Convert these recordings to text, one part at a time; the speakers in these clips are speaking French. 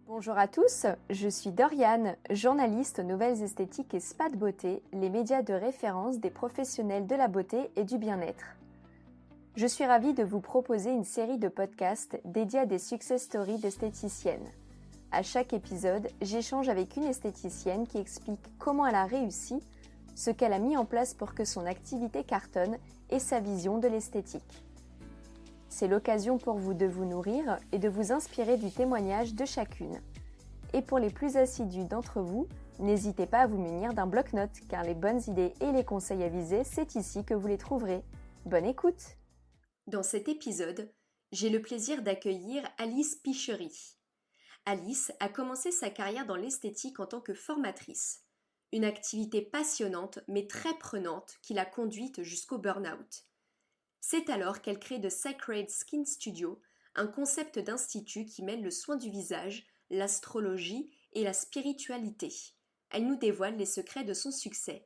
Bonjour à tous, je suis Doriane, journaliste aux Nouvelles Esthétiques et Spa de Beauté, les médias de référence des professionnels de la beauté et du bien-être. Je suis ravie de vous proposer une série de podcasts dédiés à des success stories d'esthéticiennes. À chaque épisode, j'échange avec une esthéticienne qui explique comment elle a réussi, ce qu'elle a mis en place pour que son activité cartonne et sa vision de l'esthétique. C'est l'occasion pour vous de vous nourrir et de vous inspirer du témoignage de chacune. Et pour les plus assidus d'entre vous, n'hésitez pas à vous munir d'un bloc-notes car les bonnes idées et les conseils avisés, c'est ici que vous les trouverez. Bonne écoute! Dans cet épisode, j'ai le plaisir d'accueillir Alice Pichery. Alice a commencé sa carrière dans l'esthétique en tant que formatrice. Une activité passionnante mais très prenante qui l'a conduite jusqu'au burn-out. C'est alors qu'elle crée The Sacred Skin Studio, un concept d'institut qui mêle le soin du visage, l'astrologie et la spiritualité. Elle nous dévoile les secrets de son succès.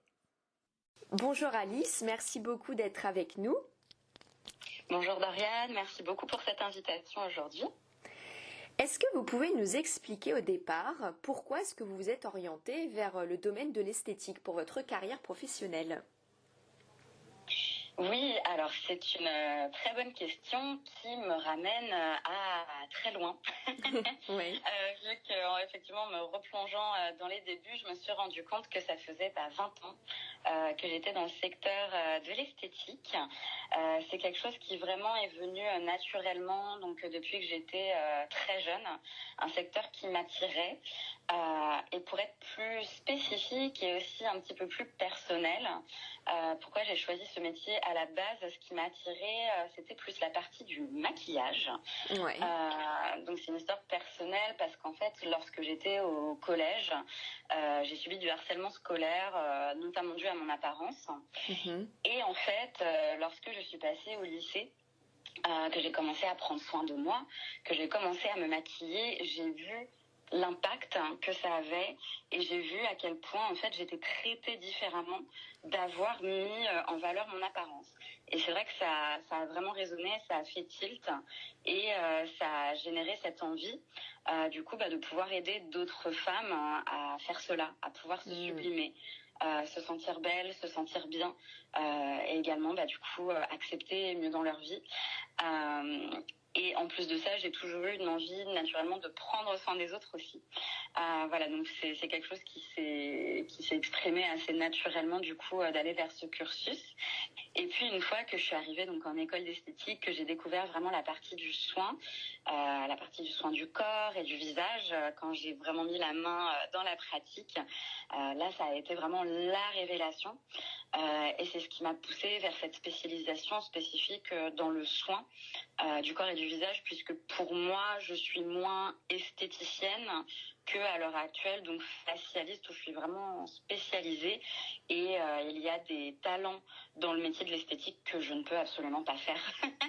Bonjour Alice, merci beaucoup d'être avec nous. Bonjour Doriane, merci beaucoup pour cette invitation aujourd'hui. Est-ce que vous pouvez nous expliquer au départ pourquoi est-ce que vous vous êtes orientée vers le domaine de l'esthétique pour votre carrière professionnelle ? Oui, alors c'est une très bonne question qui me ramène à très loin. Oui. Vu que effectivement, me replongeant dans les débuts, je me suis rendu compte que ça faisait 20 ans que j'étais dans le secteur de l'esthétique. C'est quelque chose qui vraiment est venu naturellement, donc depuis que j'étais très jeune, un secteur qui m'attirait. Et pour être plus spécifique et aussi un petit peu plus personnel, pourquoi j'ai choisi ce métier à la base, ce qui m'a attirée, c'était plus la partie du maquillage. Ouais. Donc c'est une histoire personnelle parce qu'en fait, lorsque j'étais au collège, j'ai subi du harcèlement scolaire, notamment dû à mon apparence. Mhm. Et en fait, lorsque je suis passée au lycée, que j'ai commencé à prendre soin de moi, que j'ai commencé à me maquiller, j'ai vu l'impact que ça avait et j'ai vu à quel point en fait j'étais traitée différemment d'avoir mis en valeur mon apparence. Et c'est vrai que ça a vraiment résonné, ça a fait tilt et ça a généré cette envie du coup de pouvoir aider d'autres femmes à faire cela, à pouvoir se sublimer. Se sentir belle, se sentir bien et également du coup accepter mieux dans leur vie. Et en plus de ça, j'ai toujours eu une envie naturellement de prendre soin des autres aussi. Voilà, donc c'est quelque chose qui s'est exprimé assez naturellement du coup d'aller vers ce cursus. Et puis une fois que je suis arrivée donc en école d'esthétique, que j'ai découvert vraiment la partie du soin du corps et du visage, quand j'ai vraiment mis la main dans la pratique, là ça a été vraiment la révélation. Et c'est ce qui m'a poussée vers cette spécialisation spécifique dans le soin du corps et du visage, puisque pour moi, je suis moins esthéticienne que à l'heure actuelle, donc facialiste où je suis vraiment spécialisée et il y a des talents dans le métier de l'esthétique que je ne peux absolument pas faire.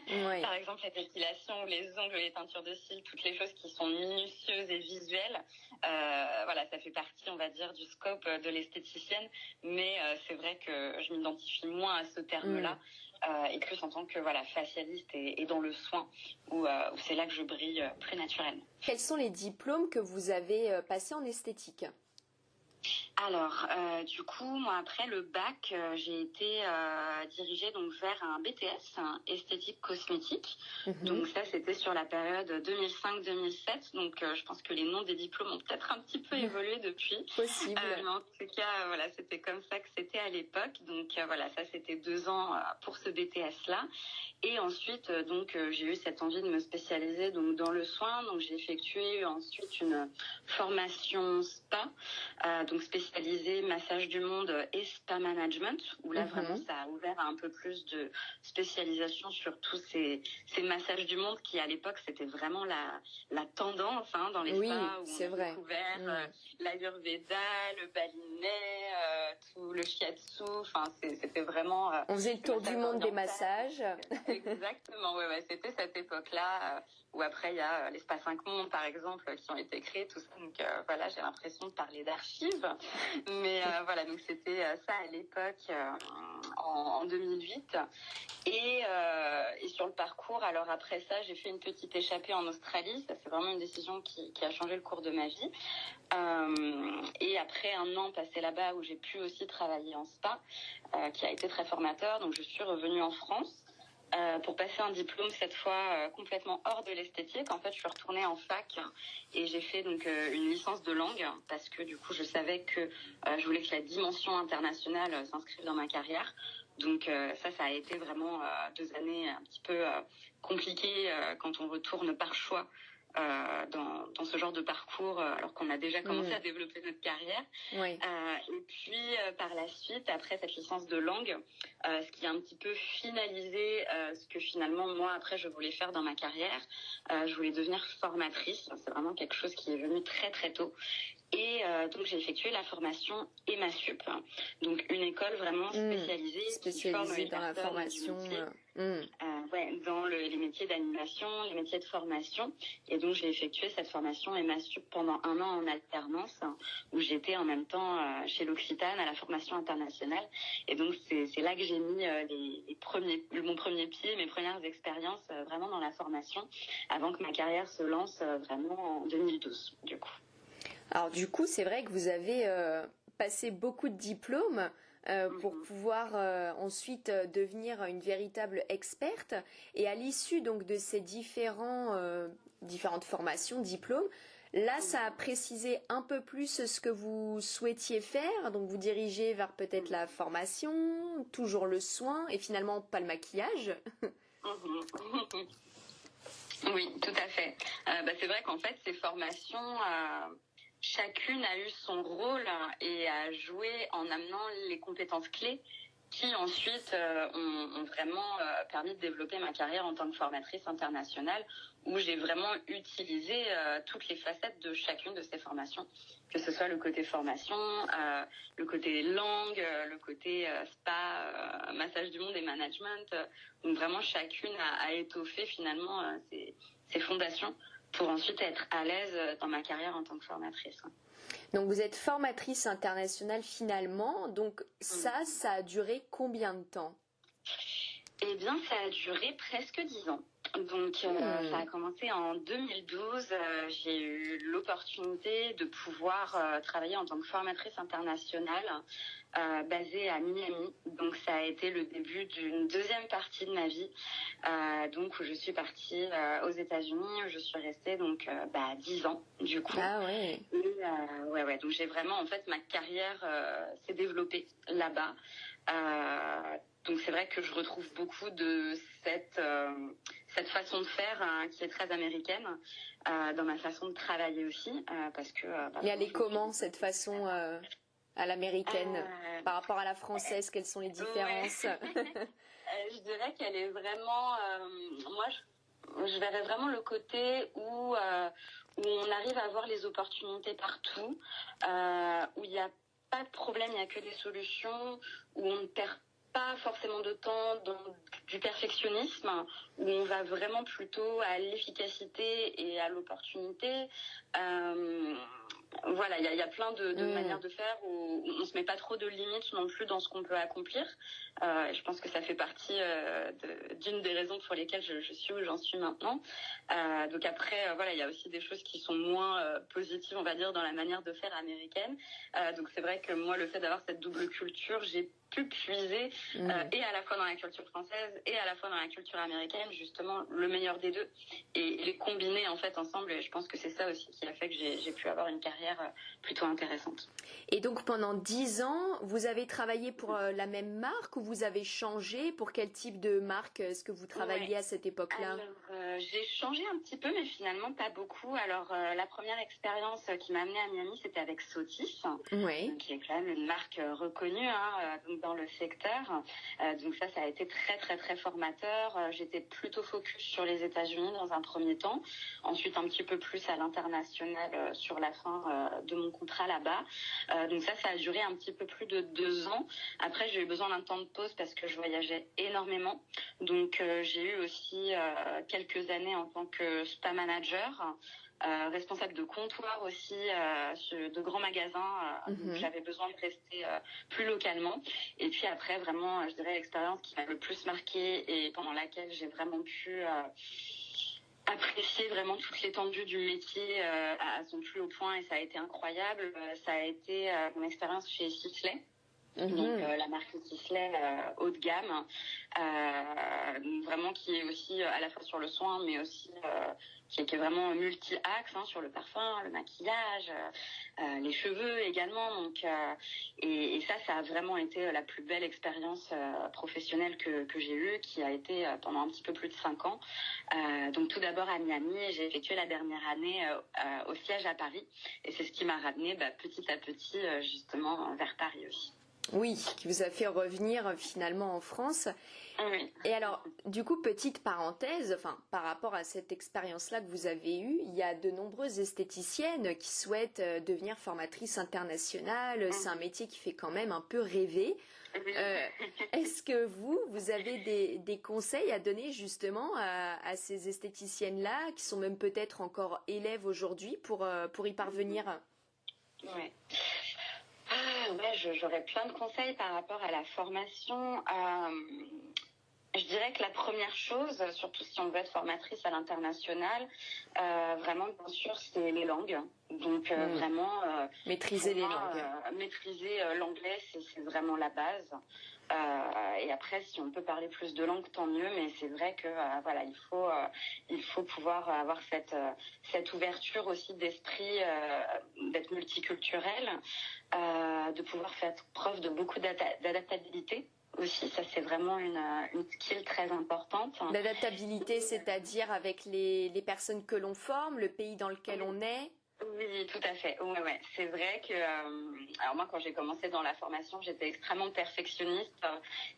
Oui. Par exemple, la dépilation, les ongles, les teintures de cils, toutes les choses qui sont minutieuses et visuelles, voilà, ça fait partie, on va dire, du scope de l'esthéticienne, mais c'est vrai que je m'identifie moins à ce terme-là. Et plus en tant que facialiste et dans le soin où c'est là que je brille très naturellement. Quels sont les diplômes que vous avez passés en esthétique ? Alors, du coup, moi après le bac, j'ai été dirigée donc vers un BTS, esthétique cosmétique. Donc ça, c'était sur la période 2005-2007. Donc je pense que les noms des diplômes ont peut-être un petit peu évolué depuis. Possible. Mais en tout cas, voilà, c'était comme ça que c'était à l'époque. Donc voilà, ça c'était 2 ans pour ce BTS-là. Et ensuite, donc j'ai eu cette envie de me spécialiser donc dans le soin. Donc j'ai effectué ensuite une formation spa, donc spécialisée massage du monde et spa management, où là vraiment ça a ouvert un peu plus de spécialisation sur tous ces massages du monde qui à l'époque c'était vraiment la tendance dans les spas où on a découvert l'Ayurveda, le Balinais, tout le Shiatsu. Enfin c'était vraiment. On faisait le tour du monde des massages. Exactement, ouais, c'était cette époque-là où après il y a l'espace 5 mondes par exemple qui ont été créés, tout ça. Donc voilà, j'ai l'impression de parler d'archives. Mais voilà, donc c'était ça à l'époque en 2008. Et sur le parcours, alors après ça, j'ai fait une petite échappée en Australie. Ça, c'est vraiment une décision qui a changé le cours de ma vie. Et après un an passé là-bas où j'ai pu aussi travailler en spa, qui a été très formateur, donc je suis revenue en France pour passer un diplôme cette fois complètement hors de l'esthétique. En fait, je suis retournée en fac et j'ai fait donc une licence de langue parce que du coup, je savais que je voulais que la dimension internationale s'inscrive dans ma carrière. Donc ça a été vraiment 2 années un petit peu compliquées quand on retourne par choix dans ce genre de parcours alors qu'on a déjà commencé à développer notre carrière. Oui. Et puis par la suite, après cette licence de langue, ce qui a un petit peu finalisé ce que finalement moi après je voulais faire dans ma carrière, je voulais devenir formatrice. C'est vraiment quelque chose qui est venu très très tôt. Et donc j'ai effectué la formation EMASUP, donc une école vraiment spécialisée dans la formation. Dans les métiers d'animation, les métiers de formation. Et donc j'ai effectué cette formation EMASUP pendant 1 an en alternance, où j'étais en même temps chez l'Occitane à la formation internationale. Et donc c'est là que j'ai mis mon premier pied, mes premières expériences vraiment dans la formation, avant que ma carrière se lance vraiment en 2012 du coup. Alors du coup, c'est vrai que vous avez passé beaucoup de diplômes pour pouvoir ensuite devenir une véritable experte. Et à l'issue donc de ces différentes formations, diplômes, là, ça a précisé un peu plus ce que vous souhaitiez faire. Donc vous dirigez vers peut-être la formation, toujours le soin et finalement pas le maquillage. Oui, tout à fait. C'est vrai qu'en fait, ces formations... chacune a eu son rôle et a joué en amenant les compétences clés qui ensuite ont vraiment permis de développer ma carrière en tant que formatrice internationale, où j'ai vraiment utilisé toutes les facettes de chacune de ces formations, que ce soit le côté formation, le côté langue, le côté spa, massage du monde et management. Donc vraiment chacune a étoffé finalement ses fondations pour ensuite être à l'aise dans ma carrière en tant que formatrice. Donc vous êtes formatrice internationale finalement, donc ça a duré combien de temps ? Eh bien, ça a duré presque 10 ans. Donc, ça a commencé en 2012. J'ai eu l'opportunité de pouvoir travailler en tant que formatrice internationale basée à Miami. Donc, ça a été le début d'une deuxième partie de ma vie. Donc, où je suis partie aux États-Unis, où je suis restée donc 10 ans du coup. Ah ouais. Et, donc, j'ai vraiment, en fait, ma carrière s'est développée là-bas. Donc c'est vrai que je retrouve beaucoup de cette façon de faire qui est très américaine dans ma façon de travailler aussi parce que. Et elle est comment cette façon à l'américaine par rapport à la française? Quelles sont les différences? Je dirais qu'elle est vraiment. Moi, je verrais vraiment le côté où on arrive à voir les opportunités partout, où il n'y a pas de problème, il n'y a que des solutions, où on ne perd pas forcément de temps dans du perfectionnisme, où on va vraiment plutôt à l'efficacité et à l'opportunité. Voilà, il y a plein de manières de faire où on se met pas trop de limites non plus dans ce qu'on peut accomplir. Je pense que ça fait partie d'une des raisons pour lesquelles je suis où j'en suis maintenant. Donc après, voilà, il y a aussi des choses qui sont moins positives, on va dire, dans la manière de faire américaine. Donc c'est vrai que moi, le fait d'avoir cette double culture, j'ai pu puiser et à la fois dans la culture française et à la fois dans la culture américaine, justement le meilleur des deux et les combiner en fait ensemble. Et je pense que c'est ça aussi qui a fait que j'ai pu avoir une carrière plutôt intéressante. Et donc pendant 10 ans, vous avez travaillé pour la même marque ou vous avez changé? Pour quel type de marque est-ce que vous travailliez à cette époque-là? Alors, j'ai changé un petit peu, mais finalement pas beaucoup. Alors, la première expérience qui m'a amenée à Miami, c'était avec Sotis, qui est quand même une marque reconnue dans le secteur. Donc ça a été très, très, très formateur. J'étais plutôt focus sur les États-Unis dans un premier temps. Ensuite, un petit peu plus à l'international sur la fin de mon contrat là-bas. Donc ça a duré un petit peu plus de 2 ans. Après, j'ai eu besoin d'un temps de pause parce que je voyageais énormément. Donc j'ai eu aussi quelques années en tant que spa manager. Responsable de comptoir aussi de grands magasins. Donc j'avais besoin de rester plus localement. Et puis après, vraiment, je dirais l'expérience qui m'a le plus marquée et pendant laquelle j'ai vraiment pu apprécier vraiment toute l'étendue du métier à son plus haut point, et ça a été incroyable. Ça a été mon expérience chez Sisley. Donc la marque Sisley haut de gamme, vraiment qui est aussi à la fois sur le soin, mais aussi qui est vraiment multi-axe sur le parfum, le maquillage, les cheveux également. Donc et ça a vraiment été la plus belle expérience professionnelle que j'ai eue, qui a été pendant un petit peu plus de 5 ans. Donc tout d'abord à Miami, et j'ai effectué la dernière année au siège à Paris, et c'est ce qui m'a ramené petit à petit justement vers Paris aussi. Oui, qui vous a fait revenir finalement en France. Oui. Et alors, du coup, petite parenthèse, par rapport à cette expérience-là que vous avez eue, il y a de nombreuses esthéticiennes qui souhaitent devenir formatrices internationales. C'est un métier qui fait quand même un peu rêver. Est-ce que vous avez des conseils à donner justement à ces esthéticiennes-là, qui sont même peut-être encore élèves aujourd'hui, pour y parvenir? Oui. J'aurais plein de conseils par rapport à la formation. Je dirais que la première chose, surtout si on veut être formatrice à l'international, vraiment, bien sûr, c'est les langues. Donc vraiment maîtriser les langues. Maîtriser l'anglais, c'est vraiment la base. Et après, si on peut parler plus de langues, tant mieux. Mais c'est vrai que voilà, il faut pouvoir avoir cette ouverture aussi d'esprit, d'être multiculturel, de pouvoir faire preuve de beaucoup d'adaptabilité. Aussi, ça c'est vraiment une skill très importante. L'adaptabilité, c'est-à-dire avec les personnes que l'on forme, le pays dans lequel on est. Oui, tout à fait. Ouais. C'est vrai que alors moi, quand j'ai commencé dans la formation, j'étais extrêmement perfectionniste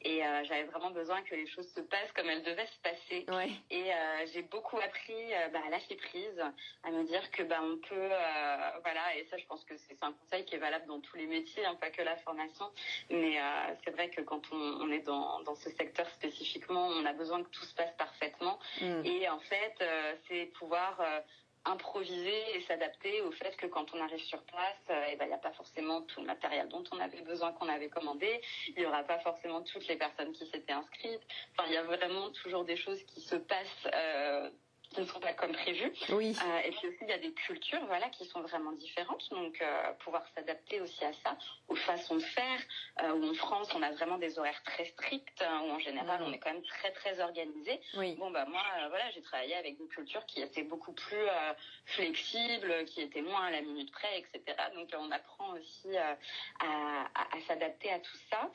et j'avais vraiment besoin que les choses se passent comme elles devaient se passer. Ouais. Et j'ai beaucoup appris à lâcher prise, à me dire que on peut voilà. Et ça, je pense que c'est un conseil qui est valable dans tous les métiers, pas que la formation. Mais c'est vrai que quand on est dans ce secteur spécifiquement, on a besoin que tout se passe parfaitement. Et en fait, c'est pouvoir improviser et s'adapter au fait que quand on arrive sur place, il n'y a pas forcément tout le matériel dont on avait besoin, qu'on avait commandé. Il n'y aura pas forcément toutes les personnes qui s'étaient inscrites. Il y a vraiment toujours des choses qui se passent qui ne sont pas comme prévu. Oui. Et puis aussi, il y a des cultures qui sont vraiment différentes. Donc, pouvoir s'adapter aussi à ça, aux façons de faire. Où en France, on a vraiment des horaires très stricts, où en général, on est quand même très, très organisé. Oui. Bon, moi, j'ai travaillé avec des cultures qui étaient beaucoup plus flexibles, qui étaient moins à la minute près, etc. Donc, on apprend aussi à s'adapter à tout ça.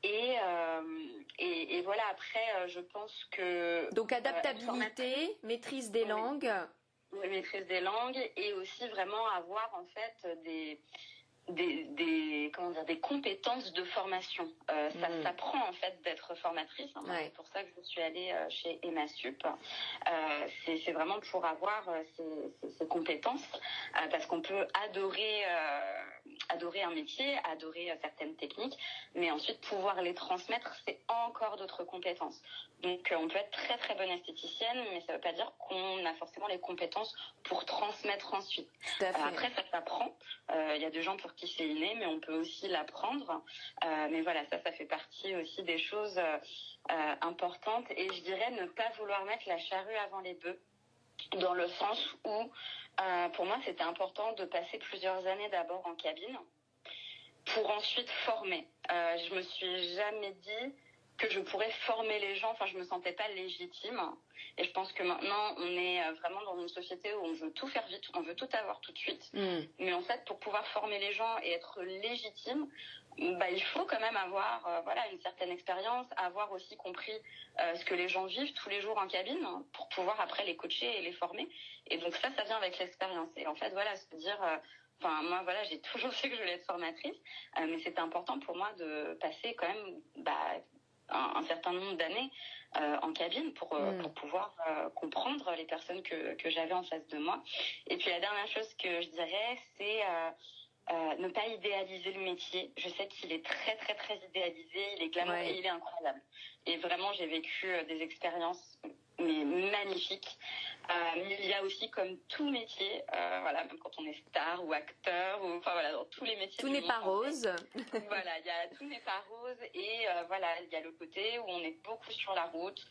Et voilà, après, je pense que... Donc, adaptabilité, maîtrise des langues. Oui, maîtrise des langues, et aussi vraiment avoir, en fait, des compétences de formation. Ça s'apprend en fait d'être formatrice. C'est pour ça que je suis allée chez Emma Sup. C'est vraiment pour avoir ces compétences, parce qu'on peut adorer un métier, adorer certaines techniques, mais ensuite pouvoir les transmettre, c'est encore d'autres compétences. Donc on peut être très très bonne esthéticienne, mais ça ne veut pas dire qu'on a forcément les compétences pour transmettre ensuite. Après, ça s'apprend. Il y a des gens pour qui c'est inné, mais on peut aussi l'apprendre. Mais voilà, ça fait partie aussi des choses importantes. Et je dirais ne pas vouloir mettre la charrue avant les bœufs, dans le sens où, pour moi, c'était important de passer plusieurs années d'abord en cabine pour ensuite former. Je me suis jamais dit que je pourrais former les gens. Je me sentais pas légitime. Et je pense que maintenant, on est vraiment dans une société où on veut tout faire vite, on veut tout avoir tout de suite. Mais en fait, pour pouvoir former les gens et être légitime, il faut quand même avoir une certaine expérience, avoir aussi compris ce que les gens vivent tous les jours en cabine, pour pouvoir après les coacher et les former. Et donc ça vient avec l'expérience. Et en fait, se dire... moi, j'ai toujours su que je voulais être formatrice, mais c'était important pour moi de passer quand même un certain nombre d'années en cabine pour pouvoir comprendre les personnes que j'avais en face de moi. Et puis la dernière chose que je dirais, c'est ne pas idéaliser le métier. Je sais qu'il est très très très idéalisé, il est glamour et il est incroyable. Et vraiment, j'ai vécu des expériences mais magnifiques. Mais il y a aussi, comme tout métier, voilà, même quand on est star ou acteur, ou enfin voilà, dans tous les métiers. Tout n'est pas rose. Voilà, tout n'est pas rose et voilà, il y a le côté où on est beaucoup sur la route.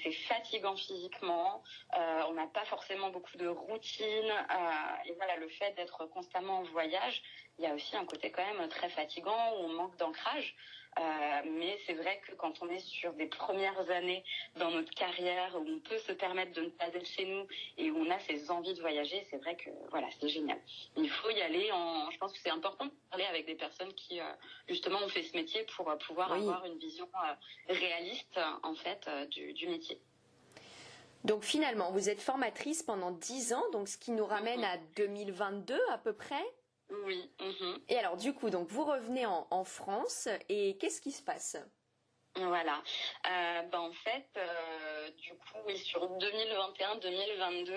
C'est fatigant physiquement. On n'a pas forcément beaucoup de routine. Et voilà, le fait d'être constamment en voyage, il y a aussi un côté quand même très fatigant où on manque d'ancrage. Mais c'est vrai que quand on est sur des premières années dans notre carrière où on peut se permettre de ne pas être chez nous et où on a ces envies de voyager, c'est vrai que voilà, c'est génial. Il faut y aller. Je pense que c'est important de parler avec des personnes qui justement ont fait ce métier pour pouvoir avoir une vision réaliste en fait du métier. Donc finalement, vous êtes formatrice pendant 10 ans, donc ce qui nous ramène à 2022 à peu près. Oui. Et alors du coup, donc vous revenez en France et qu'est-ce qui se passe ? Voilà. En fait, du coup, oui, sur 2021-2022,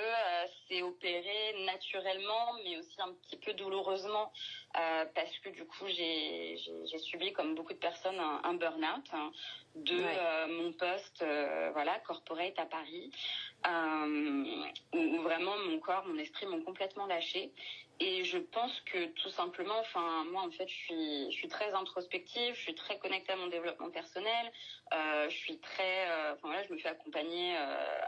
c'est opéré naturellement, mais aussi un petit peu douloureusement, parce que du coup, j'ai subi, comme beaucoup de personnes, un burn-out de mon poste, corporate à Paris, où vraiment mon corps, mon esprit m'ont complètement lâché. Et je pense que tout simplement, moi en fait, je suis très introspective, je suis très connectée à mon développement personnel, je suis très, je me fais accompagner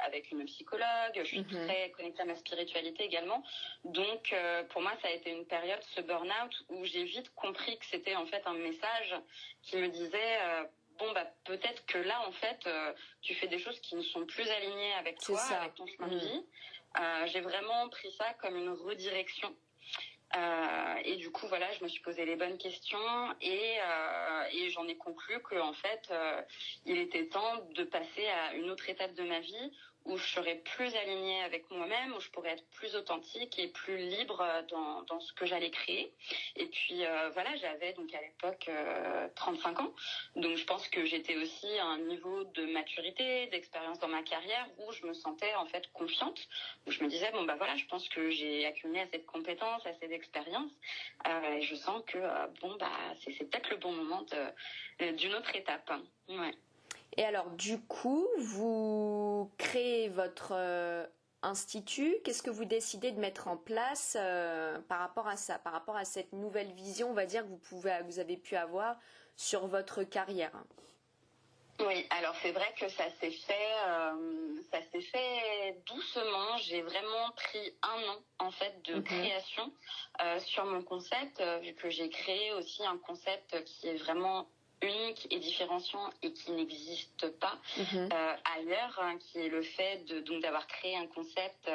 avec une psychologue, je suis très connectée à ma spiritualité également. Donc pour moi, ça a été une période, ce burn-out, où j'ai vite compris que c'était en fait un message qui me disait peut-être que là en fait, tu fais des choses qui ne sont plus alignées avec toi, avec ton chemin de vie. J'ai vraiment pris ça comme une redirection. Et du coup, voilà, je me suis posé les bonnes questions et j'en ai conclu que en fait, il était temps de passer à une autre étape de ma vie où je serais plus alignée avec moi-même, où je pourrais être plus authentique et plus libre dans ce que j'allais créer. Et puis j'avais donc à l'époque 35 ans, donc je pense que j'étais aussi à un niveau de maturité, d'expérience dans ma carrière où je me sentais en fait confiante, où je me disais je pense que j'ai accumulé assez de compétences, assez d'expérience, et je sens que c'est peut-être le bon moment d'une autre étape. Ouais. Et alors, du coup, vous créez votre institut. Qu'est-ce que vous décidez de mettre en place par rapport à ça, par rapport à cette nouvelle vision, on va dire, que vous avez pu avoir sur votre carrière ? Oui, alors c'est vrai que ça s'est fait doucement. J'ai vraiment pris 1 an en fait de création sur mon concept, vu que j'ai créé aussi un concept qui est vraiment unique et différenciant et qui n'existe pas ailleurs, qui est le fait d'avoir créé un concept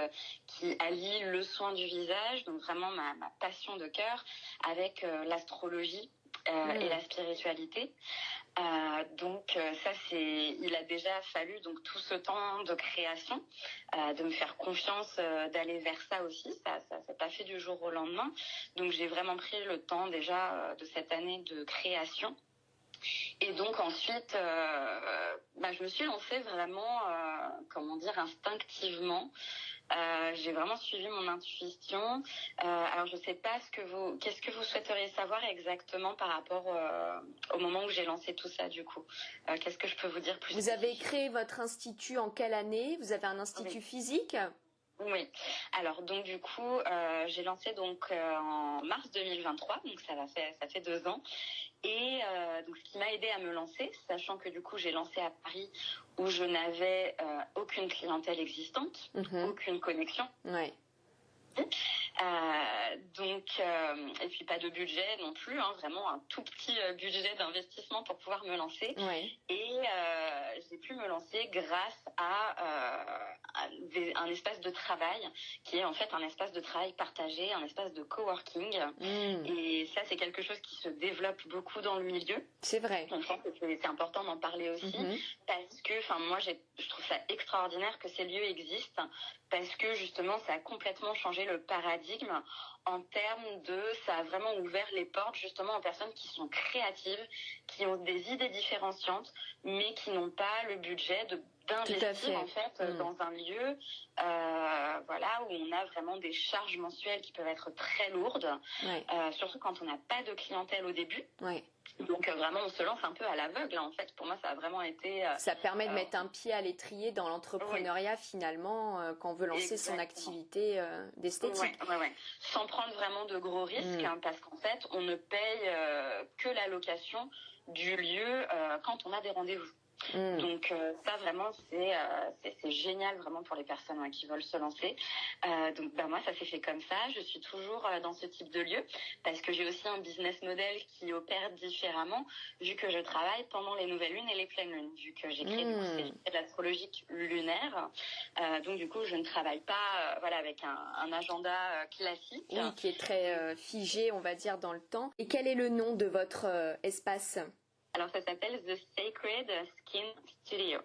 qui allie le soin du visage, donc vraiment ma passion de cœur, avec l'astrologie et la spiritualité. Il a déjà fallu donc tout ce temps de création, de me faire confiance, d'aller vers ça aussi. Ça s'est pas fait du jour au lendemain. Donc j'ai vraiment pris le temps déjà de cette année de création. Et donc ensuite, je me suis lancée vraiment, instinctivement. J'ai vraiment suivi mon intuition. Alors je sais pas qu'est-ce que vous souhaiteriez savoir exactement par rapport au moment où j'ai lancé tout ça du coup. Qu'est-ce que je peux vous dire plus? Vous avez créé votre institut en quelle année? Vous avez un institut physique? Oui. Alors donc du coup, j'ai lancé donc en mars 2023, donc ça fait 2 ans. Et donc ce qui m'a aidé à me lancer, sachant que du coup j'ai lancé à Paris où je n'avais aucune clientèle existante, aucune connexion. Ouais. Et puis pas de budget non plus, vraiment un tout petit budget d'investissement pour pouvoir me lancer. Ouais. Et j'ai pu me lancer grâce à un espace de travail qui est en fait un espace de travail partagé, un espace de coworking. Et ça, c'est quelque chose qui se développe beaucoup dans le milieu. C'est vrai. Je pense que c'est important d'en parler aussi parce que, moi, je trouve ça extraordinaire que ces lieux existent parce que justement, ça a complètement changé le paradigme en termes ça a vraiment ouvert les portes justement aux personnes qui sont créatives, qui ont des idées différenciantes, mais qui n'ont pas le budget d'investir en fait dans un lieu voilà, où on a vraiment des charges mensuelles qui peuvent être très lourdes, surtout quand on n'a pas de clientèle au début. Donc vraiment on se lance un peu à l'aveugle en fait. Pour moi ça a vraiment été... ça permet de mettre un pied à l'étrier dans l'entrepreneuriat finalement quand on veut lancer son activité d'esthétique. Sans prendre vraiment de gros risques parce qu'en fait on ne paye que la location du lieu quand on a des rendez-vous. Donc ça vraiment c'est génial vraiment pour les personnes qui veulent se lancer. Donc moi ça s'est fait comme ça. Je suis toujours dans ce type de lieu parce que j'ai aussi un business model qui opère différemment vu que je travaille pendant les nouvelles lunes et les pleines lunes, vu que j'écris de l'astrologique lunaire. Donc du coup je ne travaille pas voilà avec un agenda classique. Oui, qui est très figé on va dire dans le temps. Et quel est le nom de votre espace ? Alors ça s'appelle The Sacred Skin Studio,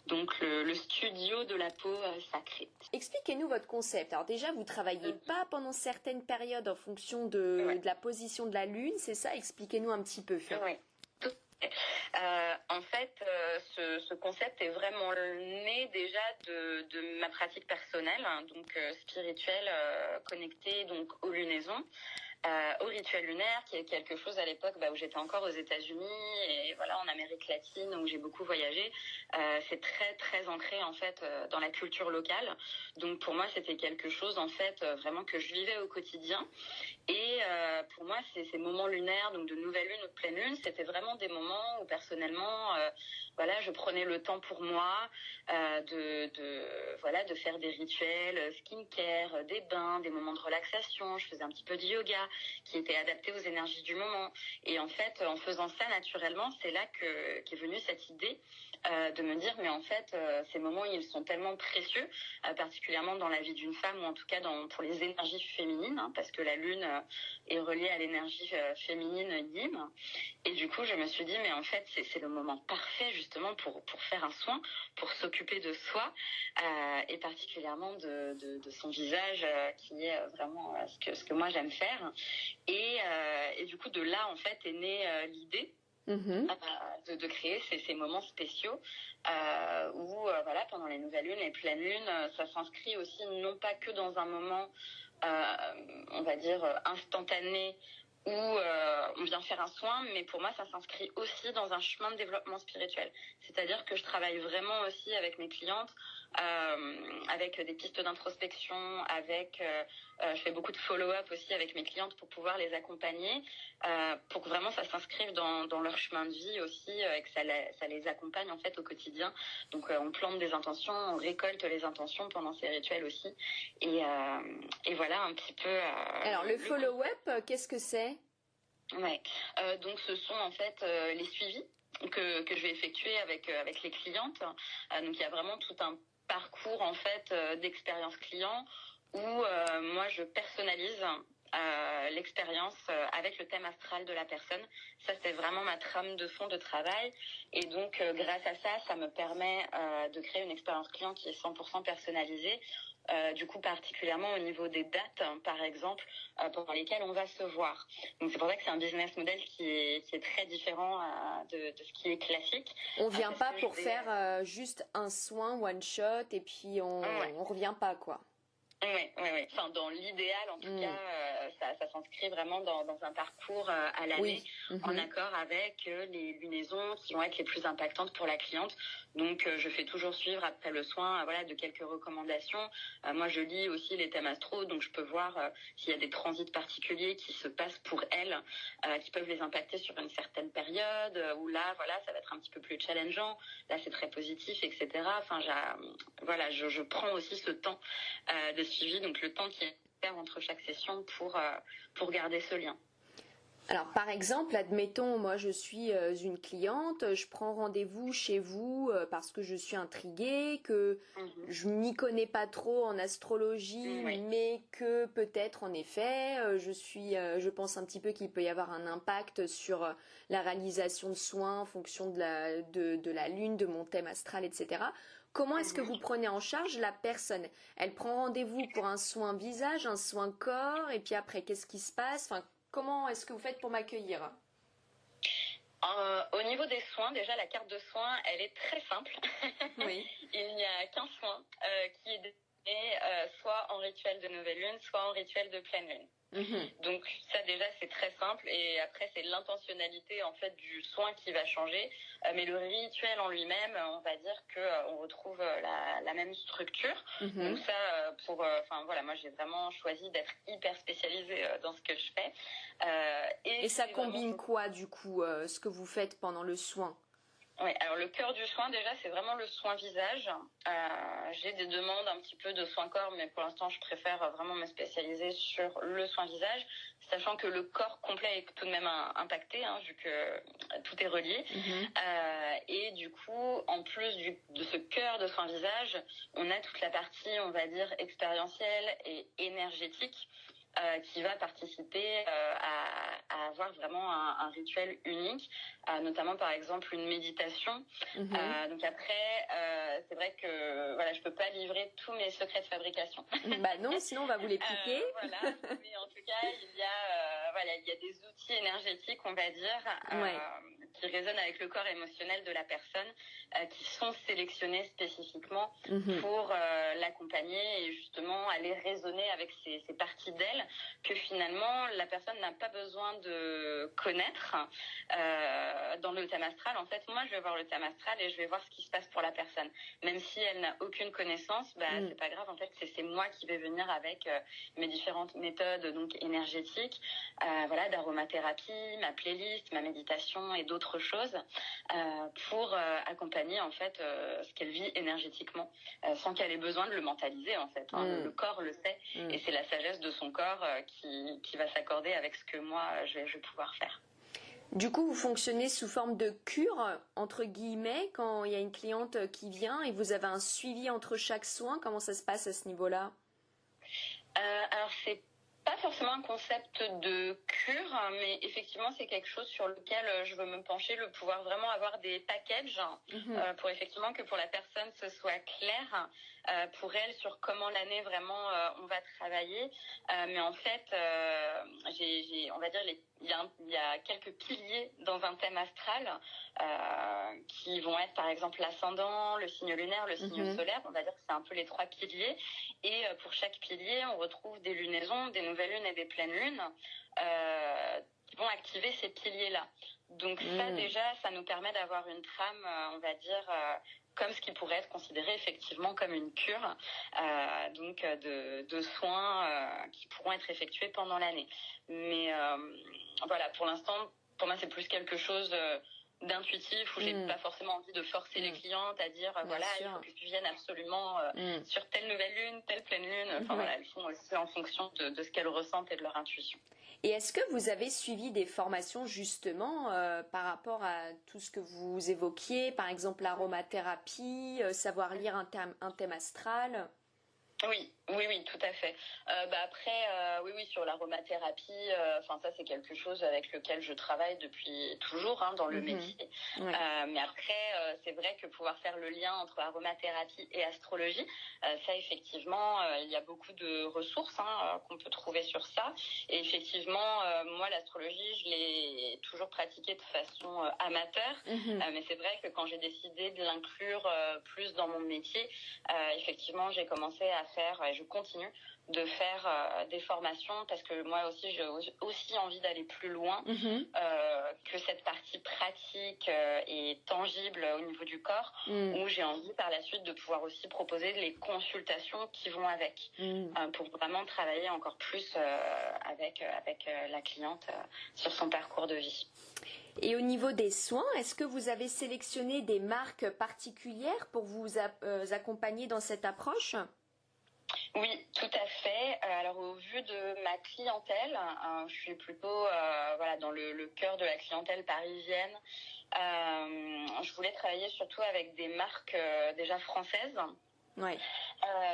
donc le studio de la peau sacrée. Expliquez-nous votre concept. Alors déjà, vous travaillez pas pendant certaines périodes en fonction de la position de la lune, c'est ça ? Expliquez-nous un petit peu. Oui. En fait, ce concept est vraiment né déjà de ma pratique personnelle, donc spirituelle, connectée donc aux lunaisons. Au rituel lunaire, qui est quelque chose à l'époque où j'étais encore aux États-Unis et voilà en Amérique latine où j'ai beaucoup voyagé. C'est très très ancré en fait dans la culture locale. Donc pour moi c'était quelque chose en fait vraiment que je vivais au quotidien. Et pour moi ces moments lunaires, donc de nouvelle lune ou de pleine lune, c'était vraiment des moments où personnellement voilà je prenais le temps pour moi de faire des rituels skincare, des bains, des moments de relaxation. Je faisais un petit peu de yoga qui était adapté aux énergies du moment. Et en fait, en faisant ça naturellement, c'est là qu'est venue cette idée de me dire, mais en fait, ces moments, ils sont tellement précieux, particulièrement dans la vie d'une femme, ou en tout cas pour les énergies féminines, parce que la lune est reliée à l'énergie féminine yin. Et du coup, je me suis dit, mais en fait, c'est le moment parfait justement pour faire un soin, pour s'occuper de soi, et particulièrement de son visage, qui est vraiment ce que moi j'aime faire. Et du coup, de là, en fait, est née l'idée de créer ces moments spéciaux où, voilà, pendant les nouvelles lunes, les pleines lunes, ça s'inscrit aussi non pas que dans un moment, on va dire, instantané où on vient faire un soin, mais pour moi, ça s'inscrit aussi dans un chemin de développement spirituel. C'est-à-dire que je travaille vraiment aussi avec mes clientes, avec des pistes d'introspection, je fais beaucoup de follow-up aussi avec mes clientes pour pouvoir les accompagner, pour que vraiment ça s'inscrive dans leur chemin de vie aussi, et que ça les accompagne en fait au quotidien. Donc on plante des intentions, on récolte les intentions pendant ces rituels aussi, et voilà un petit peu. Alors le follow-up, qu'est-ce que c'est ? Donc ce sont en fait les suivis que je vais effectuer avec les clientes. Donc il y a vraiment tout un parcours en fait d'expérience client où moi je personnalise l'expérience avec le thème astral de la personne. Ça c'est vraiment ma trame de fond de travail, et donc grâce à ça, ça me permet de créer une expérience client qui est 100% personnalisée. Du coup, particulièrement au niveau des dates, par exemple, pendant lesquelles on va se voir. Donc c'est pour ça que c'est un business model qui est très différent de ce qui est classique. On vient pas pour faire juste un soin one shot et puis on revient pas quoi. Oui. Enfin, dans l'idéal, en tout cas, ça s'inscrit vraiment dans un parcours à l'année, en accord avec les lunaisons qui vont être les plus impactantes pour la cliente. Donc, je fais toujours suivre après le soin, voilà, de quelques recommandations. Moi, je lis aussi les thèmes astro, donc je peux voir s'il y a des transits particuliers qui se passent pour elles, qui peuvent les impacter sur une certaine période, où là, voilà, ça va être un petit peu plus challengeant. Là, c'est très positif, etc. Enfin, voilà, je prends aussi ce temps de suivi, donc le temps qui est nécessaire entre chaque session pour garder ce lien. Alors par exemple, admettons, moi je suis une cliente, je prends rendez-vous chez vous parce que je suis intriguée, que je m'y connais pas trop en astrologie, mais que peut-être en effet, je pense un petit peu qu'il peut y avoir un impact sur la réalisation de soins en fonction de la lune, de mon thème astral, etc. Comment est-ce que vous prenez en charge la personne ? Elle prend rendez-vous pour un soin visage, un soin corps, et puis après, qu'est-ce qui se passe ? Enfin, comment est-ce que vous faites pour m'accueillir ? Au niveau des soins, déjà la carte de soins, elle est très simple. Oui. Il n'y a qu'un soin qui est donné soit en rituel de nouvelle lune, soit en rituel de pleine lune. Donc ça déjà c'est très simple et après c'est l'intentionnalité en fait du soin qui va changer, mais le rituel en lui-même, on va dire que on retrouve la même structure. Donc ça enfin voilà, moi j'ai vraiment choisi d'être hyper spécialisée dans ce que je fais. Et ça combine quoi du coup ce que vous faites pendant le soin? Oui, alors le cœur du soin déjà c'est vraiment le soin visage. J'ai des demandes un petit peu de soin corps, mais pour l'instant je préfère vraiment me spécialiser sur le soin visage, sachant que le corps complet est tout de même impacté, vu que tout est relié. Et du coup, en plus de ce cœur de soin visage, on a toute la partie, on va dire, expérientielle et énergétique. Qui va participer à avoir vraiment un rituel unique, notamment par exemple une méditation. Donc après, c'est vrai que voilà, je peux pas livrer tous mes secrets de fabrication. Bah non, sinon on va vous les piquer. Voilà, mais en tout cas, il y a des outils énergétiques, on va dire, qui résonnent avec le corps émotionnel de la personne, qui sont sélectionnés spécifiquement pour l'accompagner et justement aller résonner avec ces parties d'elle que finalement la personne n'a pas besoin de connaître. Dans le thème astral, en fait, moi je vais voir le thème astral et je vais voir ce qui se passe pour la personne. Même si elle n'a aucune connaissance, c'est pas grave, en fait, c'est moi qui vais venir avec mes différentes méthodes donc énergétiques, d'aromathérapie, ma playlist, ma méditation et d'autres choses pour accompagner en fait ce qu'elle vit énergétiquement sans qu'elle ait besoin de le mentaliser en fait. Le corps le sait et c'est la sagesse de son corps qui va s'accorder avec ce que moi je vais pouvoir faire. Du coup, vous fonctionnez sous forme de cure, entre guillemets, quand il y a une cliente qui vient et vous avez un suivi entre chaque soin. Comment ça se passe à ce niveau-là? Alors, c'est pas forcément un concept de cure, mais effectivement, c'est quelque chose sur lequel je veux me pencher, le pouvoir vraiment avoir des packages pour effectivement que pour la personne, ce soit clair pour elle sur comment l'année vraiment on va travailler. Mais en fait, on va dire, il y a quelques piliers dans un thème astral qui vont être par exemple l'ascendant, le signe lunaire, le signe solaire. On va dire que c'est un peu les 3 piliers. Et pour chaque pilier, on retrouve des lunaisons, des nouvelles lunes et des pleines lunes qui vont activer ces piliers-là. Donc ça déjà, ça nous permet d'avoir une trame, on va dire, comme ce qui pourrait être considéré effectivement comme une cure, donc de soins qui pourront être effectués pendant l'année. Mais voilà, pour l'instant, pour moi, c'est plus quelque chose d'intuitif où j'ai pas forcément envie de forcer les clientes à dire il faut que tu viennes absolument sur telle nouvelle lune, telle pleine lune. Enfin voilà, elles font aussi en fonction de ce qu'elles ressentent et de leur intuition. Et est-ce que vous avez suivi des formations justement par rapport à tout ce que vous évoquiez, par exemple l'aromathérapie, savoir lire un thème astral? Oui, tout à fait. Après, oui, sur l'aromathérapie, ça c'est quelque chose avec lequel je travaille depuis toujours dans le métier. Mais après, c'est vrai que pouvoir faire le lien entre aromathérapie et astrologie, ça effectivement, il y a beaucoup de ressources qu'on peut trouver sur ça. Et effectivement, moi l'astrologie, je l'ai toujours pratiquée de façon amateur. Mais c'est vrai que quand j'ai décidé de l'inclure plus dans mon métier, effectivement, j'ai commencé à faire, et je continue de faire des formations parce que moi aussi j'ai aussi envie d'aller plus loin que cette partie pratique et tangible au niveau du corps où j'ai envie par la suite de pouvoir aussi proposer les consultations qui vont avec pour vraiment travailler encore plus avec la cliente sur son parcours de vie. Et au niveau des soins, est-ce que vous avez sélectionné des marques particulières pour vous accompagner dans cette approche ? Oui, tout à fait. Alors au vu de ma clientèle, je suis plutôt dans le cœur de la clientèle parisienne. Je voulais travailler surtout avec des marques déjà françaises.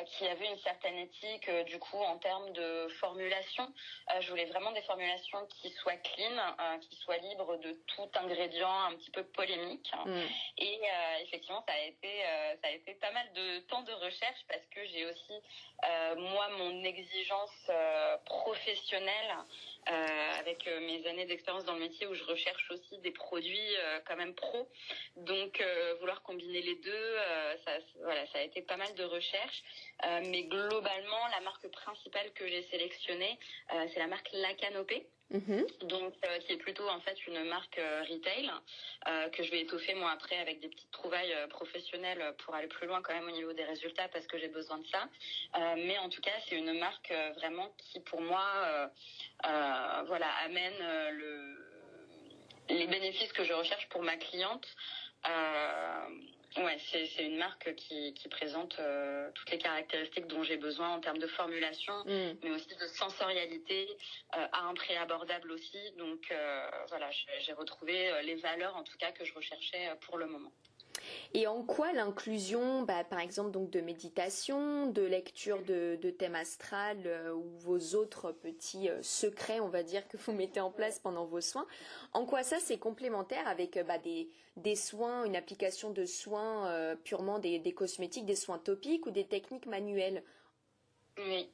Qui avait une certaine éthique du coup en termes de formulation. Je voulais vraiment des formulations qui soient clean, qui soient libres de tout ingrédient un petit peu polémique. Et effectivement, ça a été pas mal de temps de recherche parce que j'ai aussi moi mon exigence professionnelle professionnelle, avec mes années d'expérience dans le métier où je recherche aussi des produits quand même pro. Donc vouloir combiner les deux, ça a été pas mal de recherches. Mais globalement, la marque principale que j'ai sélectionnée, c'est la marque La Canopée. Donc qui est plutôt en fait une marque retail que je vais étoffer moi après avec des petites trouvailles professionnelles pour aller plus loin quand même au niveau des résultats parce que j'ai besoin de ça, mais en tout cas c'est une marque vraiment qui pour moi amène les bénéfices que je recherche pour ma cliente. C'est une marque qui présente toutes les caractéristiques dont j'ai besoin en termes de formulation, mais aussi de sensorialité, à un prix abordable aussi. Donc j'ai retrouvé les valeurs en tout cas que je recherchais pour le moment. Et en quoi l'inclusion, par exemple, donc de méditation, de lecture de thème astral ou vos autres petits secrets, on va dire, que vous mettez en place pendant vos soins, en quoi ça c'est complémentaire avec des soins, une application de soins purement des cosmétiques, des soins topiques ou des techniques manuelles? Oui.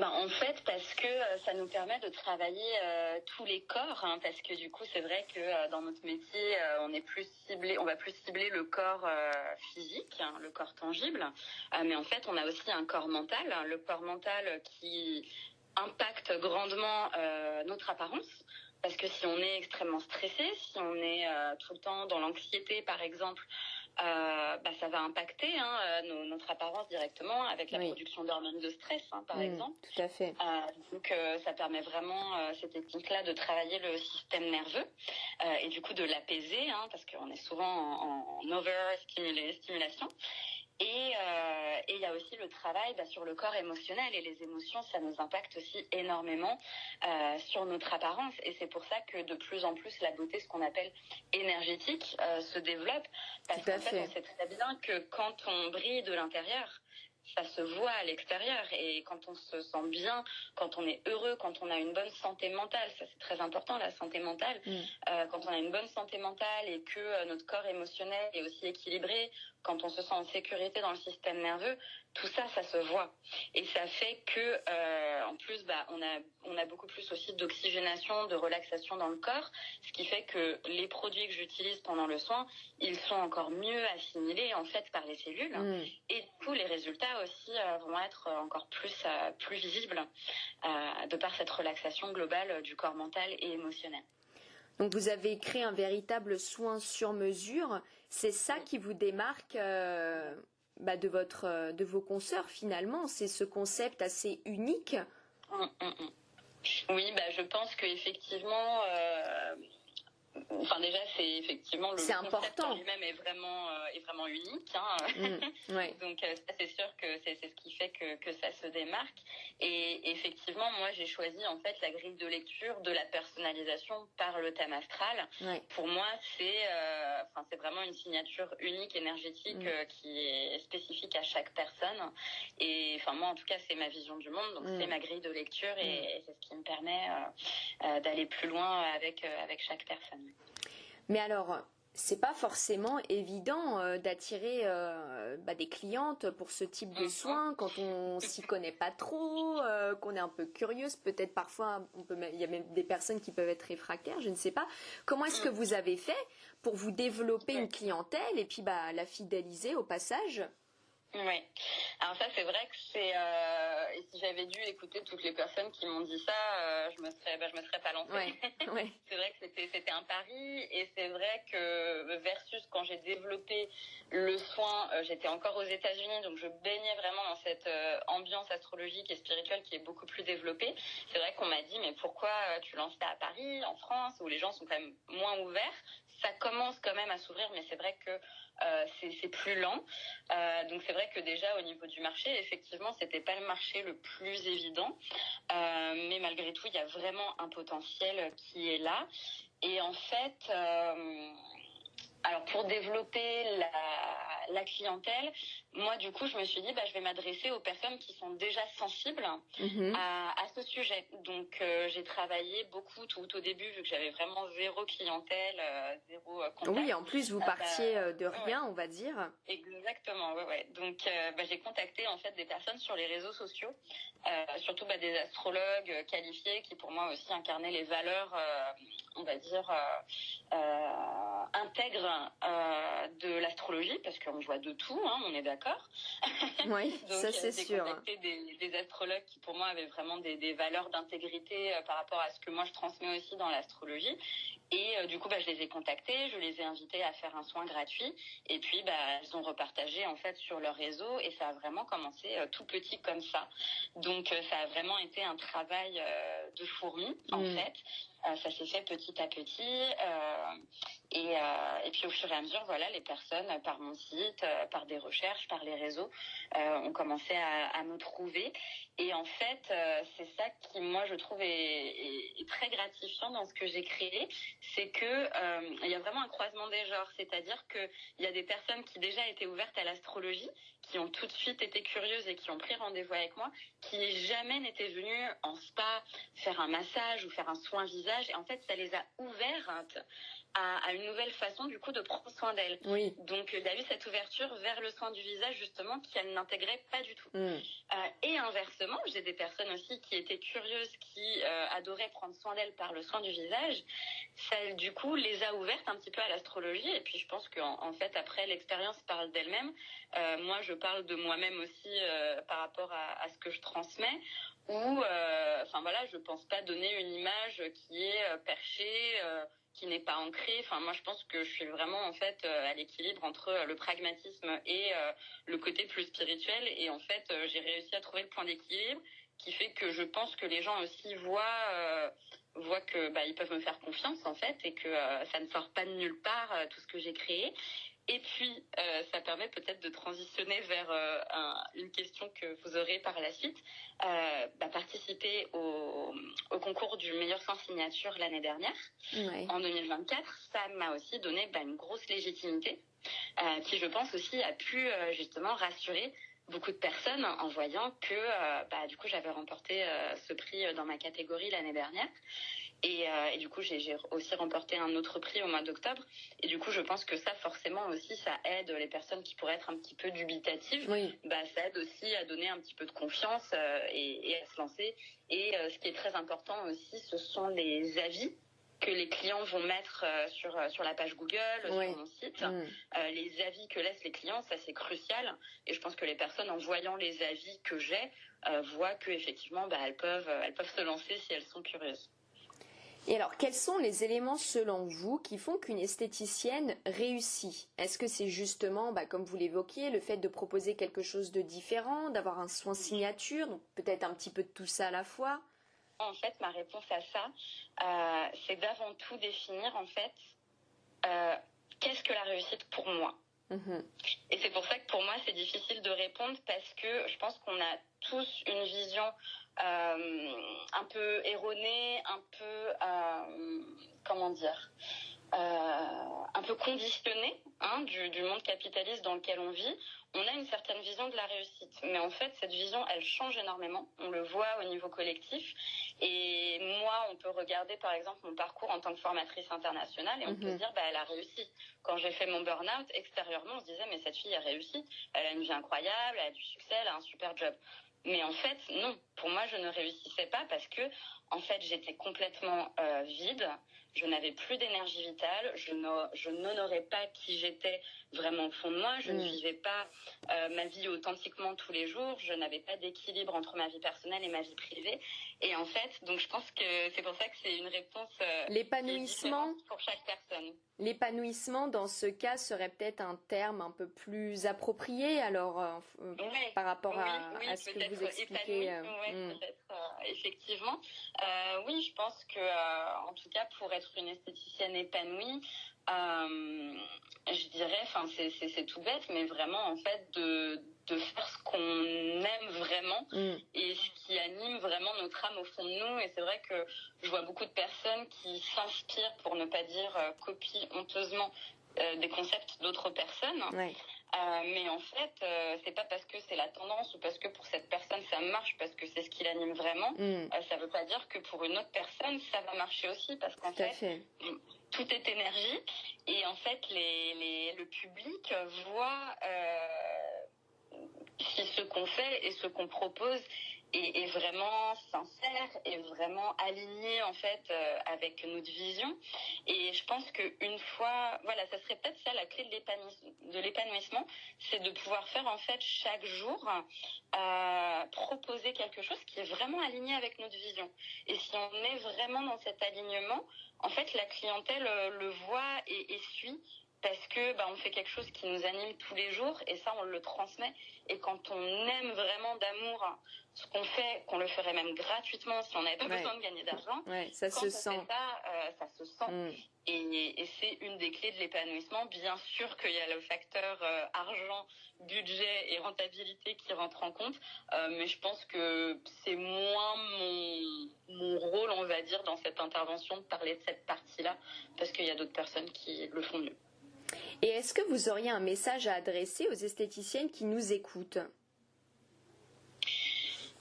En fait, parce que ça nous permet de travailler tous les corps, hein, parce que du coup, c'est vrai que dans notre métier, on va plus cibler le corps physique, hein, le corps tangible, mais en fait, on a aussi un corps mental, hein, le corps mental qui impacte grandement notre apparence. Parce que si on est extrêmement stressé, si on est tout le temps dans l'anxiété, par exemple, ça va impacter notre apparence directement avec la production d'hormones de stress, par exemple. Tout à fait. Donc ça permet vraiment cette technique-là de travailler le système nerveux et du coup de l'apaiser, parce qu'on est souvent en over-stimulation. Et il y a aussi le travail sur le corps émotionnel, et les émotions, ça nous impacte aussi énormément sur notre apparence, et c'est pour ça que de plus en plus la beauté, ce qu'on appelle énergétique, se développe, parce qu'en fait on sait très bien que quand on brille de l'intérieur, ça se voit à l'extérieur, et quand on se sent bien, quand on est heureux, quand on a une bonne santé mentale, ça c'est très important, la santé mentale, quand on a une bonne santé mentale et que notre corps émotionnel est aussi équilibré, quand on se sent en sécurité dans le système nerveux, tout ça, ça se voit. Et ça fait que, en plus, on a beaucoup plus aussi d'oxygénation, de relaxation dans le corps, ce qui fait que les produits que j'utilise pendant le soin, ils sont encore mieux assimilés en fait par les cellules, et du coup les résultats aussi vont être encore plus visibles de par cette relaxation globale du corps mental et émotionnel. Donc vous avez créé un véritable soin sur mesure. C'est ça qui vous démarque de vos consoeurs finalement. C'est ce concept assez unique. Oui, je pense qu'effectivement... déjà, c'est effectivement le concept en lui-même est vraiment unique. Donc ça, c'est sûr que c'est ce qui fait que ça se démarque. Et effectivement, moi, j'ai choisi en fait la grille de lecture de la personnalisation par le thème astral. Pour moi, c'est vraiment une signature unique, énergétique, qui est spécifique à chaque personne. Et moi, en tout cas, c'est ma vision du monde. Donc c'est ma grille de lecture, et c'est ce qui me permet d'aller plus loin avec chaque personne. Mais alors, c'est pas forcément évident d'attirer des clientes pour ce type de soins quand on s'y connaît pas trop, qu'on est un peu curieuse. Peut-être parfois, il y a même des personnes qui peuvent être réfractaires, je ne sais pas. Comment est-ce que vous avez fait pour vous développer une clientèle et puis la fidéliser au passage? Oui. Alors ça, c'est vrai que et si j'avais dû écouter toutes les personnes qui m'ont dit ça, je me serais pas lancée. C'est vrai que c'était un pari, et c'est vrai que versus quand j'ai développé le soin, j'étais encore aux États-Unis, donc je baignais vraiment dans cette ambiance astrologique et spirituelle qui est beaucoup plus développée. C'est vrai qu'on m'a dit, mais pourquoi tu lances ça à Paris, en France, où les gens sont quand même moins ouverts? Ça commence quand même à s'ouvrir, mais c'est vrai que c'est plus lent. Donc c'est vrai que déjà au niveau du marché, effectivement, c'était pas le marché le plus évident, mais malgré tout, il y a vraiment un potentiel qui est là. Et en fait, alors pour développer la clientèle, moi du coup je me suis dit je vais m'adresser aux personnes qui sont déjà sensibles à ce sujet. Donc j'ai travaillé beaucoup tout au début, vu que j'avais vraiment zéro clientèle, zéro contact. Oui, en plus vous partiez de rien, on va dire. Exactement, ouais. Donc j'ai contacté en fait des personnes sur les réseaux sociaux, surtout des astrologues qualifiés qui pour moi aussi incarnaient les valeurs, on va dire, intègres de l'astrologie, parce qu'on voit de tout, on est d'accord. Oui, donc, ça c'est sûr. J'ai contacté des astrologues qui pour moi avaient vraiment des valeurs d'intégrité par rapport à ce que moi je transmets aussi dans l'astrologie. Et du coup, je les ai contactés, je les ai invités à faire un soin gratuit. Et puis, elles ont repartagé en fait sur leur réseau et ça a vraiment commencé tout petit comme ça. Donc, ça a vraiment été un travail de fourmi en fait. Ça s'est fait petit à petit et puis au fur et à mesure, voilà, les personnes par mon site, par des recherches, par les réseaux, ont commencé à me trouver. Et en fait, c'est ça qui, moi, je trouve est très gratifiant dans ce que j'ai créé, c'est que il y a vraiment un croisement des genres, c'est-à-dire que il y a des personnes qui déjà étaient ouvertes à l'astrologie, qui ont tout de suite été curieuses et qui ont pris rendez-vous avec moi, qui jamais n'étaient venues en spa faire un massage ou faire un soin visage. Et en fait, ça les a ouvertes à une nouvelle façon du coup de prendre soin d'elles. Oui. Donc il y a eu cette ouverture vers le soin du visage justement qu'elles n'intégraient pas du tout. Et inversement, j'ai des personnes aussi qui étaient curieuses, qui adoraient prendre soin d'elles par le soin du visage. Ça du coup les a ouvertes un petit peu à l'astrologie. Et puis je pense qu'en fait après l'expérience parle d'elle-même. Moi je parle de moi-même aussi par rapport à ce que je transmets. Ou je pense pas donner une image qui est perchée, qui n'est pas ancrée. Enfin, moi, je pense que je suis vraiment en fait à l'équilibre entre le pragmatisme et le côté plus spirituel. Et en fait, j'ai réussi à trouver le point d'équilibre qui fait que je pense que les gens aussi voient que ils peuvent me faire confiance en fait et que ça ne sort pas de nulle part tout ce que j'ai créé. Et puis, ça permet peut-être de transitionner vers une question que vous aurez par la suite. Participer au concours du meilleur soin signature l'année dernière, en 2024, ça m'a aussi donné une grosse légitimité, qui je pense aussi a pu justement rassurer beaucoup de personnes en voyant que du coup j'avais remporté ce prix dans ma catégorie l'année dernière. Et du coup, j'ai aussi remporté un autre prix au mois d'octobre. Et du coup, je pense que ça, forcément aussi, ça aide les personnes qui pourraient être un petit peu dubitatives. Oui. Ça aide aussi à donner un petit peu de confiance et à se lancer. Et ce qui est très important aussi, ce sont les avis que les clients vont mettre sur la page Google, sur mon site. Les avis que laissent les clients, ça c'est crucial. Et je pense que les personnes, en voyant les avis que j'ai, voient qu'effectivement, elles peuvent se lancer si elles sont curieuses. Et alors, quels sont les éléments selon vous qui font qu'une esthéticienne réussit? Est-ce que c'est justement, comme vous l'évoquiez, le fait de proposer quelque chose de différent, d'avoir un soin signature, donc peut-être un petit peu de tout ça à la fois? En fait, ma réponse à ça, c'est d'avant tout définir en fait qu'est-ce que la réussite pour moi. Et c'est pour ça que pour moi c'est difficile de répondre parce que je pense qu'on a tous une vision un peu erronée, un peu un peu conditionnée du monde capitaliste dans lequel on vit. On a une certaine vision de la réussite, mais en fait cette vision elle change énormément, on le voit au niveau collectif. Et moi on peut regarder par exemple mon parcours en tant que formatrice internationale et on peut se dire elle a réussi. Quand j'ai fait mon burn-out, extérieurement on se disait mais cette fille a réussi, elle a une vie incroyable, elle a du succès, elle a un super job. Mais en fait, non. Pour moi, je ne réussissais pas parce que, en fait, j'étais complètement vide. Je n'avais plus d'énergie vitale. Je n'honorais pas qui j'étais vraiment au fond de moi. Je ne vivais pas ma vie authentiquement tous les jours. Je n'avais pas d'équilibre entre ma vie personnelle et ma vie privée. Et en fait, donc je pense que c'est pour ça que c'est une réponse l'épanouissement pour chaque personne. L'épanouissement, dans ce cas, serait peut-être un terme un peu plus approprié, alors, par rapport à ce que vous expliquez. Peut-être, effectivement. Oui, je pense que, en tout cas, pour être une esthéticienne épanouie, je dirais, c'est tout bête, mais vraiment, en fait, de faire ce qu'on aime vraiment et ce qui anime vraiment notre âme au fond de nous. Et c'est vrai que je vois beaucoup de personnes qui s'inspirent, pour ne pas dire copient honteusement, des concepts d'autres personnes. Mais en fait, c'est pas parce que c'est la tendance ou parce que pour cette personne ça marche, parce que c'est ce qui l'anime vraiment, ça veut pas dire que pour une autre personne ça va marcher aussi, parce qu'en fait, tout est énergie, et en fait le public voit si ce qu'on fait et ce qu'on propose est vraiment sincère et vraiment aligné en fait avec notre vision. Et je pense qu'une fois, voilà, ça serait peut-être ça la clé de l'épanouissement, c'est de pouvoir faire en fait chaque jour proposer quelque chose qui est vraiment aligné avec notre vision. Et si on est vraiment dans cet alignement, en fait la clientèle le voit et suit, parce que on fait quelque chose qui nous anime tous les jours, et ça on le transmet. Et quand on aime vraiment d'amour ce qu'on fait, qu'on le ferait même gratuitement si on n'avait pas besoin de gagner d'argent, ça quand se on sent. fait ça, ça se sent. Et c'est une des clés de l'épanouissement. Bien sûr qu'il y a le facteur argent, budget et rentabilité qui rentre en compte, mais je pense que c'est moins mon rôle, on va dire, dans cette intervention, de parler de cette partie-là, parce qu'il y a d'autres personnes qui le font mieux. Et est-ce que vous auriez un message à adresser aux esthéticiennes qui nous écoutent ?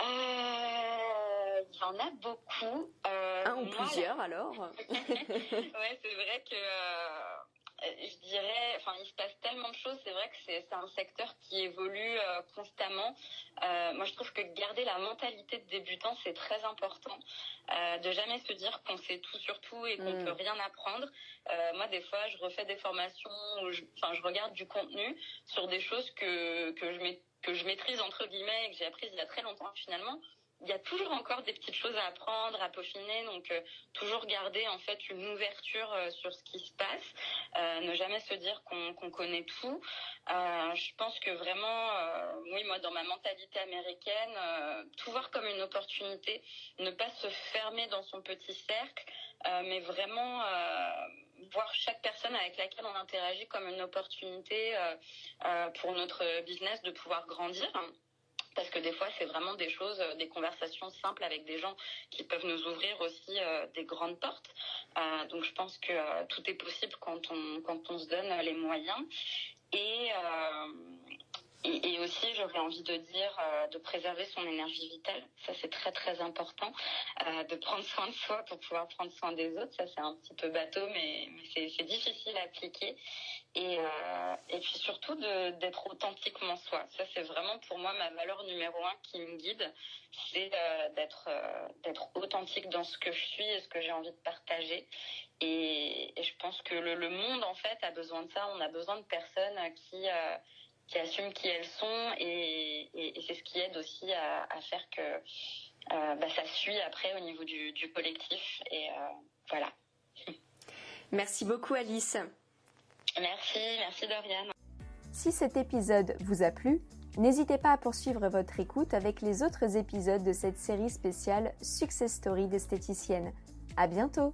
Il y en a beaucoup. Un ou plusieurs alors. Ouais, c'est vrai que je dirais, il se passe tellement de choses. C'est vrai que c'est un secteur qui évolue constamment. Moi, je trouve que garder la mentalité de débutant, c'est très important. De jamais se dire qu'on sait tout sur tout et qu'on peut rien apprendre. Moi, des fois, je refais des formations où je regarde du contenu sur des choses que je maîtrise entre guillemets et que j'ai apprises il y a très longtemps. Finalement, il y a toujours encore des petites choses à apprendre, à peaufiner, donc toujours garder en fait une ouverture sur ce qui se passe, ne jamais se dire qu'on connaît tout. Je pense que vraiment, oui, moi dans ma mentalité américaine, tout voir comme une opportunité, ne pas se fermer dans son petit cercle, mais vraiment voir chaque personne avec laquelle on interagit comme une opportunité pour notre business de pouvoir grandir. Parce que des fois, c'est vraiment des choses, des conversations simples avec des gens qui peuvent nous ouvrir aussi des grandes portes. Donc, je pense que tout est possible quand on se donne les moyens. Et aussi, j'aurais envie de dire de préserver son énergie vitale. Ça, c'est très, très important. De prendre soin de soi pour pouvoir prendre soin des autres. Ça, c'est un petit peu bateau, mais c'est difficile à appliquer. Et puis surtout d'être authentiquement soi. Ça, c'est vraiment pour moi ma valeur numéro 1 qui me guide. C'est d'être authentique dans ce que je suis et ce que j'ai envie de partager. Et je pense que le monde, en fait, a besoin de ça. On a besoin de personnes qui assument qui elles sont, et c'est ce qui aide aussi à faire que ça suit après au niveau du collectif. Et voilà. Merci beaucoup Alice. Merci Doriane. Si cet épisode vous a plu, n'hésitez pas à poursuivre votre écoute avec les autres épisodes de cette série spéciale Success Story d'esthéticienne. À bientôt!